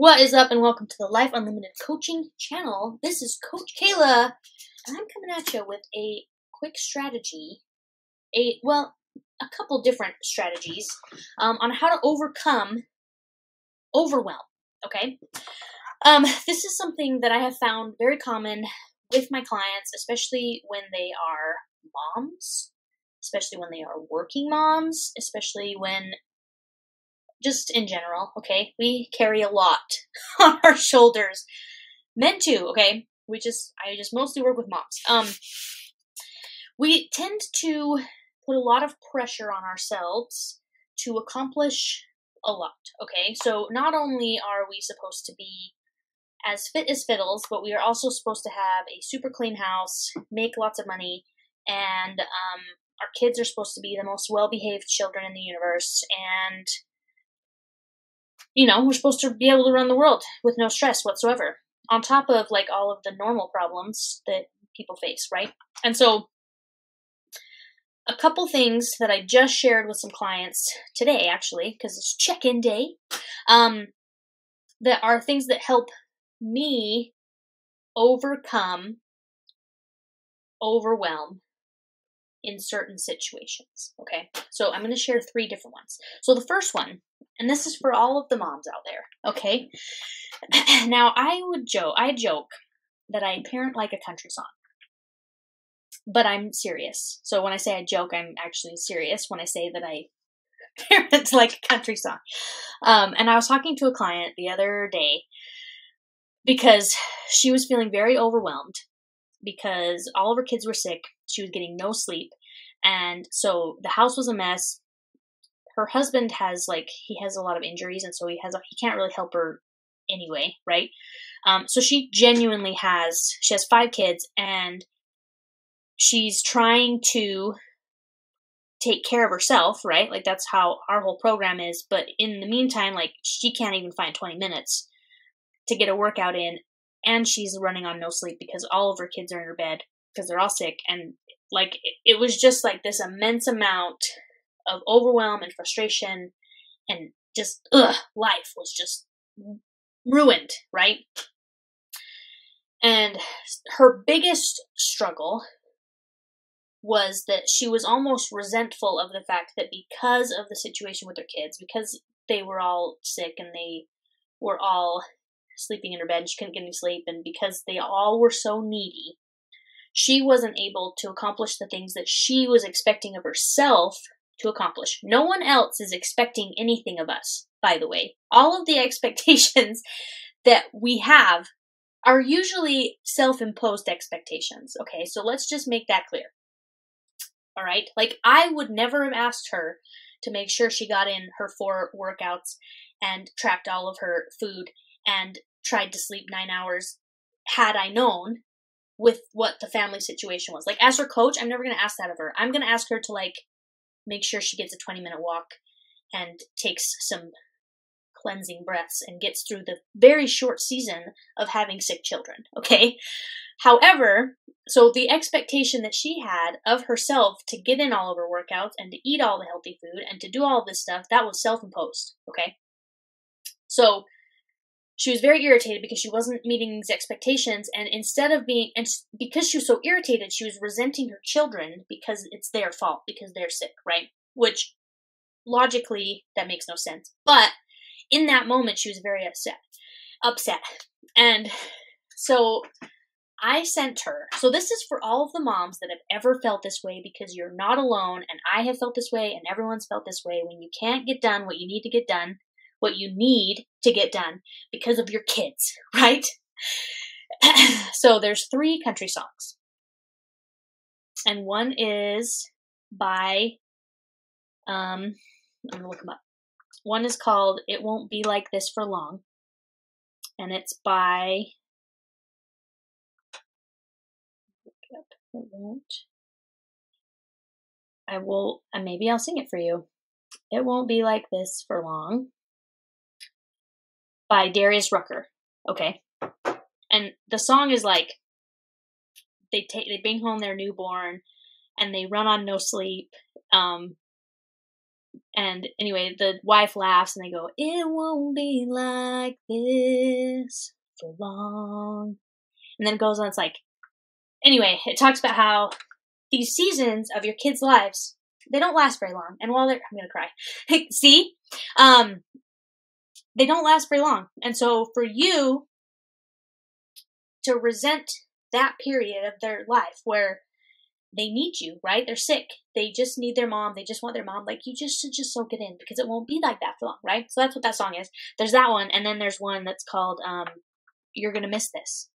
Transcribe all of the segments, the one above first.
What is up, and welcome to the Life Unlimited Coaching channel. This is Coach Kayla, and I'm coming at you with a quick strategy, a couple different strategies on how to overcome overwhelm. Okay, this is something that I have found very common with my clients, especially when they are moms, especially when they are working moms, especially when just in general, okay? We carry a lot on our shoulders. Men too, okay? I just mostly work with moms. We tend to put a lot of pressure on ourselves to accomplish a lot, okay? So not only are we supposed to be as fit as fiddles, but we are also supposed to have a super clean house, make lots of money, and our kids are supposed to be the most well-behaved children in the universe, and we're supposed to be able to run the world with no stress whatsoever, on top of like all of the normal problems that people face, right? And so a couple things that I just shared with some clients today, actually, because it's check-in day, that are things that help me overcome overwhelm in certain situations, okay? So I'm going to share 3 different ones. So the first one, and this is for all of the moms out there, okay? Now, I joke that I parent like a country song, but I'm serious. So when I say I joke, I'm actually serious when I say that I parent like a country song. And I was talking to a client the other day because she was feeling very overwhelmed because all of her kids were sick. She was getting no sleep. And so the house was a mess. Her husband has he has a lot of injuries, and so he can't really help her anyway, right? So she has 5 kids, and she's trying to take care of herself, right? Like that's how our whole program is. But in the meantime, she can't even find 20 minutes to get a workout in, and she's running on no sleep because all of her kids are in her bed because they're all sick. And it was just this immense amount of overwhelm and frustration, and just life was just ruined, right? And her biggest struggle was that she was almost resentful of the fact that because of the situation with her kids, because they were all sick and they were all sleeping in her bed and she couldn't get any sleep, and because they all were so needy, she wasn't able to accomplish the things that she was expecting of herself to accomplish. No one else is expecting anything of us, by the way. All of the expectations that we have are usually self-imposed expectations, okay? So let's just make that clear, all right? I would never have asked her to make sure she got in her 4 workouts and tracked all of her food and tried to sleep 9 hours had I known with what the family situation was. As her coach, I'm never going to ask that of her. I'm going to ask her to make sure she gets a 20-minute walk and takes some cleansing breaths and gets through the very short season of having sick children, okay? However, so the expectation that she had of herself to get in all of her workouts and to eat all the healthy food and to do all this stuff, that was self-imposed, okay? So she was very irritated because she wasn't meeting these expectations, and because she was so irritated, she was resenting her children because it's their fault, because they're sick, right? Which, logically, that makes no sense. But in that moment, she was very upset. And so I sent her, so this is for all of the moms that have ever felt this way, because you're not alone, and I have felt this way, and everyone's felt this way, when you can't get done what you need to get done, what you need to get done because of your kids, right? So there's 3 country songs. And one is by, I'm going to look them up. One is called It Won't Be Like This for Long. And it's by, maybe I'll sing it for you. It Won't Be Like This for Long, by Darius Rucker, okay? And the song is they bring home their newborn, and they run on no sleep, And anyway, the wife laughs and they go, "It won't be like this for long." And then it goes on, it's like, anyway, it talks about how these seasons of your kids' lives, they don't last very long. And while they're, I'm going to cry. See? They don't last very long. And so for you to resent that period of their life where they need you, right? They're sick. They just need their mom. They just want their mom. Like, you just should just soak it in because it won't be like that for long, right? So that's what that song is. There's that one. And then there's one that's called, You're Gonna Miss This.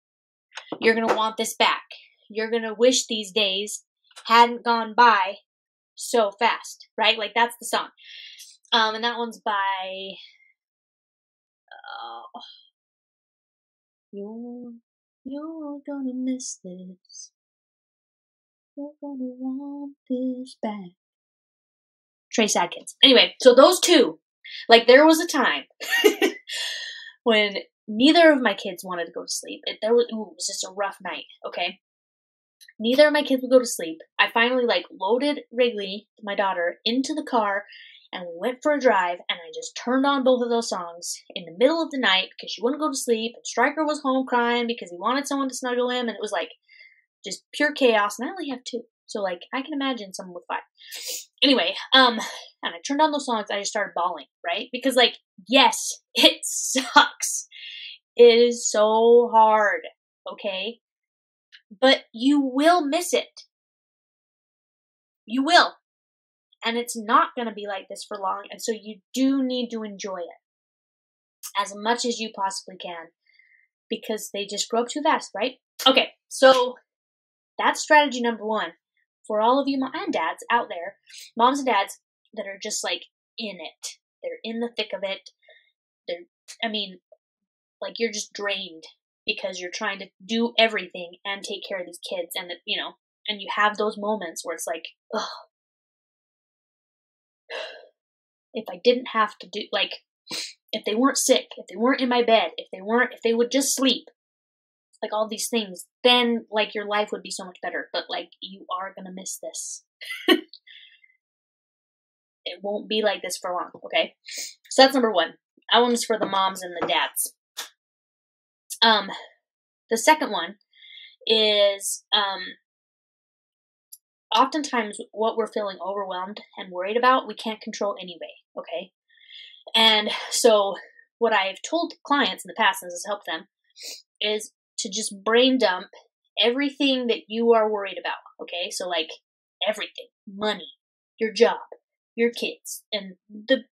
You're gonna want this back. You're gonna wish these days hadn't gone by so fast, right? Like, that's the song. And that one's by, You're gonna miss this. You're gonna want this back. Trace Adkins. Anyway, so those two, like, there was a time when neither of my kids wanted to go to sleep. It was just a rough night, okay? Neither of my kids would go to sleep. I finally, like, loaded Wrigley, my daughter, into the car and we went for a drive, and I just turned on both of those songs in the middle of the night because she wouldn't go to sleep, and Stryker was home crying because he wanted someone to snuggle him, and it was, like, just pure chaos, and I only have two. So, like, I can imagine someone with five. Anyway, and I turned on those songs, and I just started bawling, right? Because, like, yes, it sucks. It is so hard, okay? But you will miss it. You will. And it's not going to be like this for long, and so you do need to enjoy it as much as you possibly can, because they just grow up too fast, right? Okay, so that's strategy number one for all of you mom and dads out there, moms and dads that are just, like, in it. They're in the thick of it. Like, you're just drained because you're trying to do everything and take care of these kids, and, and you have those moments where it's like, ugh, if I didn't have to do, like, if they weren't sick, if they weren't in my bed, if they would just sleep, like, all these things, then, like, your life would be so much better. But, like, you are gonna miss this. It won't be like this for long, okay? So that's number one. That one's for the moms and the dads. The second one is, oftentimes what we're feeling overwhelmed and worried about, we can't control anyway, okay? And so what I've told clients in the past, and this has helped them, is to just brain dump everything that you are worried about, okay? So, like, everything. Money, your job, your kids, and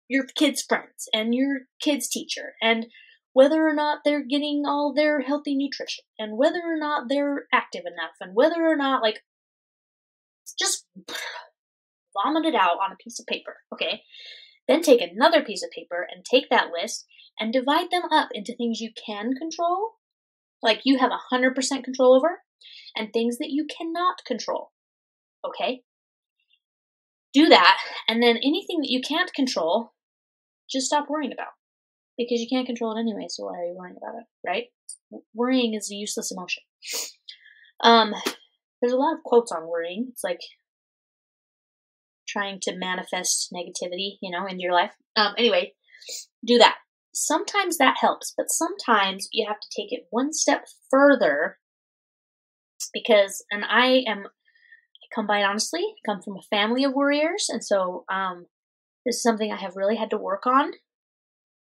your kids' friends, and your kids' teacher, and whether or not they're getting all their healthy nutrition, and whether or not they're active enough, and whether or not, like, just vomit it out on a piece of paper, okay? Then take another piece of paper and take that list and divide them up into things you can control, like you have 100% control over, and things that you cannot control, okay? Do that, and then anything that you can't control, just stop worrying about, because you can't control it anyway, so why are you worrying about it, right? Worrying is a useless emotion. There's a lot of quotes on worrying. It's like trying to manifest negativity, into your life. Anyway, do that. Sometimes that helps, but sometimes you have to take it one step further, because, and I come by it honestly, come from a family of worriers, and so this is something I have really had to work on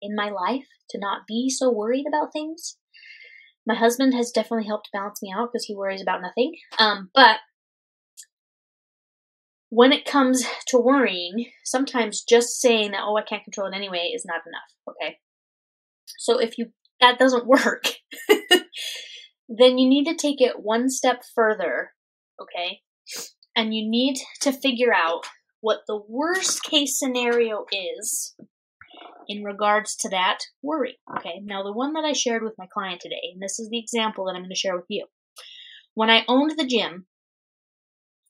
in my life, to not be so worried about things. My husband has definitely helped balance me out because he worries about nothing. But when it comes to worrying, sometimes just saying that, I can't control it anyway, is not enough, okay? So if that doesn't work, then you need to take it one step further, okay? And you need to figure out what the worst case scenario is in regards to that worry, okay? Now, the one that I shared with my client today, and this is the example that I'm going to share with you. When I owned the gym,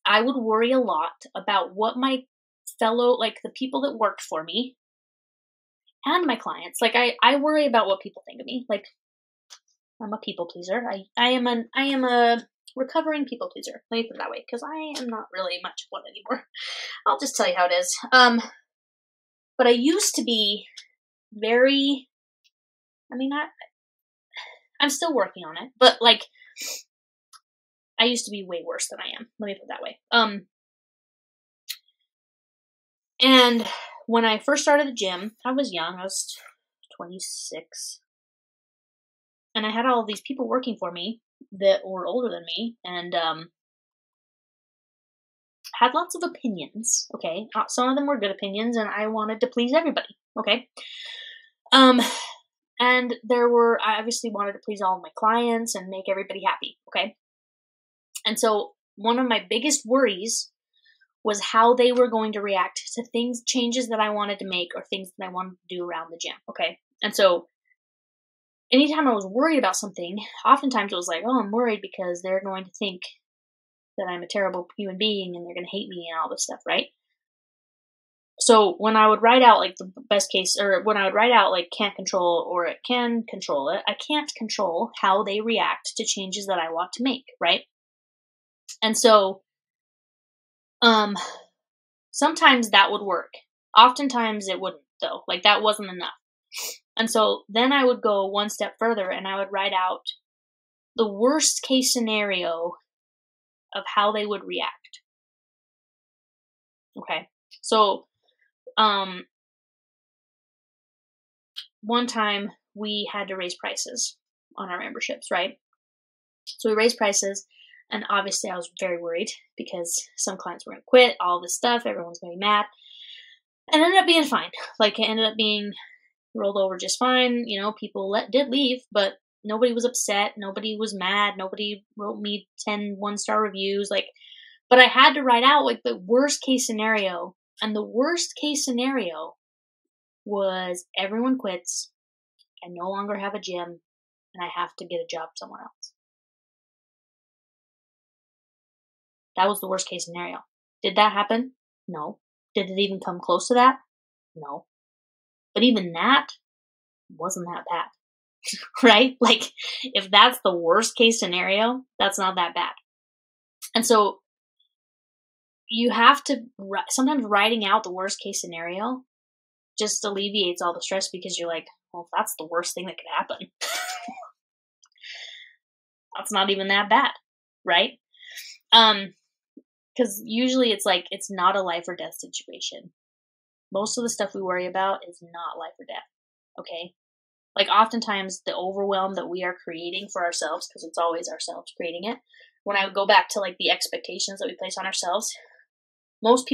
I would worry a lot about what my the people that worked for me and my clients, like, I worry about what people think of me. Like, I'm a people pleaser. I am a recovering people pleaser. Let me put it that way, because I am not really much of one anymore. I'll just tell you how it is. But I used to be very, I'm still working on it, but like, I used to be way worse than I am. Let me put it that way. And when I first started the gym, I was young. I was 26. And I had all of these people working for me that were older than me and had lots of opinions, okay? Some of them were good opinions, and I wanted to please everybody, okay? And I obviously wanted to please all of my clients and make everybody happy, okay? And so one of my biggest worries was how they were going to react to changes that I wanted to make or things that I wanted to do around the gym, okay? And so anytime I was worried about something, oftentimes it was like, oh, I'm worried because they're going to think that I'm a terrible human being and they're going to hate me and all this stuff, right? So when I would write out like the best case, or when I would write out like can't control or it can control it, I can't control how they react to changes that I want to make, right? And so sometimes that would work. Oftentimes it wouldn't, though. Like that wasn't enough. And so then I would go one step further and I would write out the worst case scenario of how they would react. Okay. So, one time we had to raise prices on our memberships, right? So we raised prices, and obviously I was very worried because some clients were going to quit, all this stuff, everyone's going to be mad. And it ended up being fine. Like, it ended up being rolled over just fine. You know, people did leave, but nobody was upset. Nobody was mad. Nobody wrote me 10 one-star reviews. Like, but I had to write out like the worst case scenario. And the worst case scenario was everyone quits. I no longer have a gym and I have to get a job somewhere else. That was the worst case scenario. Did that happen? No. Did it even come close to that? No. But even that wasn't that bad. Right? Like, if that's the worst case scenario, that's not that bad. And so you have to, sometimes writing out the worst case scenario just alleviates all the stress because you're like, well, if that's the worst thing that could happen, that's not even that bad, right? Because usually it's like, it's not a life or death situation. Most of the stuff we worry about is not life or death, okay? Like, oftentimes the overwhelm that we are creating for ourselves, because it's always ourselves creating it, when I go back to like the expectations that we place on ourselves, most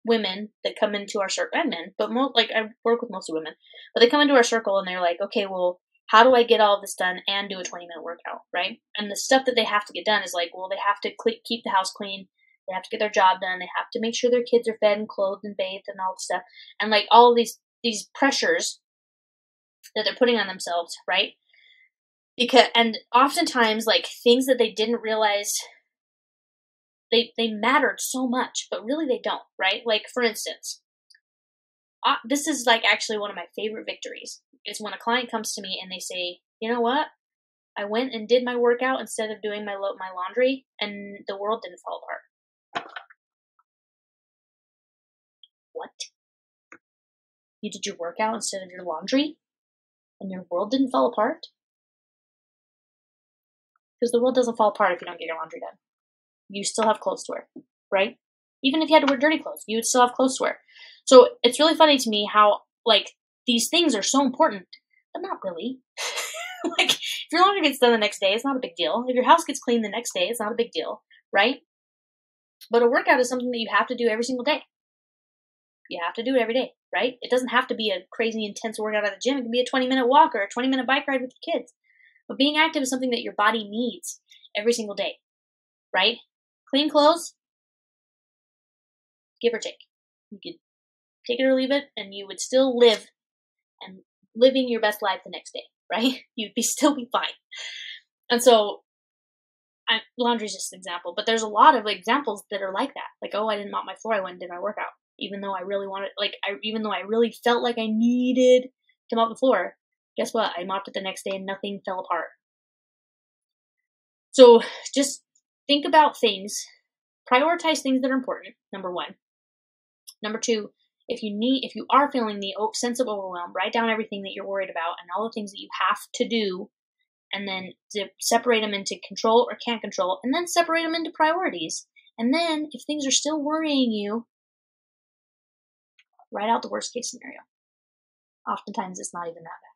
women that come into our circle, and men, but I work with mostly women, but they come into our circle and they're like, okay, well, how do I get all this done and do a 20-minute workout, right? And the stuff that they have to get done is like, well, they have to keep the house clean, they have to get their job done, they have to make sure their kids are fed and clothed and bathed and all this stuff, and like all of these pressures that they're putting on themselves, right? And oftentimes, like, things that they didn't realize they mattered so much, but really they don't, right? Like, for instance, this is like actually one of my favorite victories is when a client comes to me and they say, you know what? I went and did my workout instead of doing my laundry, and the world didn't fall apart. What? You did your workout instead of your laundry? And your world didn't fall apart? Because the world doesn't fall apart if you don't get your laundry done. You still have clothes to wear, right? Even if you had to wear dirty clothes, you would still have clothes to wear. So it's really funny to me how, like, these things are so important, but not really. Like, if your laundry gets done the next day, it's not a big deal. If your house gets cleaned the next day, it's not a big deal, right? But a workout is something that you have to do every single day. You have to do it every day, right? It doesn't have to be a crazy intense workout at the gym. It can be a 20-minute walk or a 20-minute bike ride with your kids. But being active is something that your body needs every single day, right? Clean clothes, give or take. You could take it or leave it, and you would still live and living your best life the next day, right? You'd still be fine. And so, laundry is just an example, but there's a lot of examples that are like that. Like, oh, I didn't mop my floor, I went and did my workout. Even though I really wanted, even though I really felt like I needed to mop the floor, guess what? I mopped it the next day and nothing fell apart. So just think about things, prioritize things that are important, number one. Number two, if you are feeling the sense of overwhelm, write down everything that you're worried about and all the things that you have to do, and then separate them into control or can't control, and then separate them into priorities. And then, if things are still worrying you, write out the worst case scenario. Oftentimes, it's not even that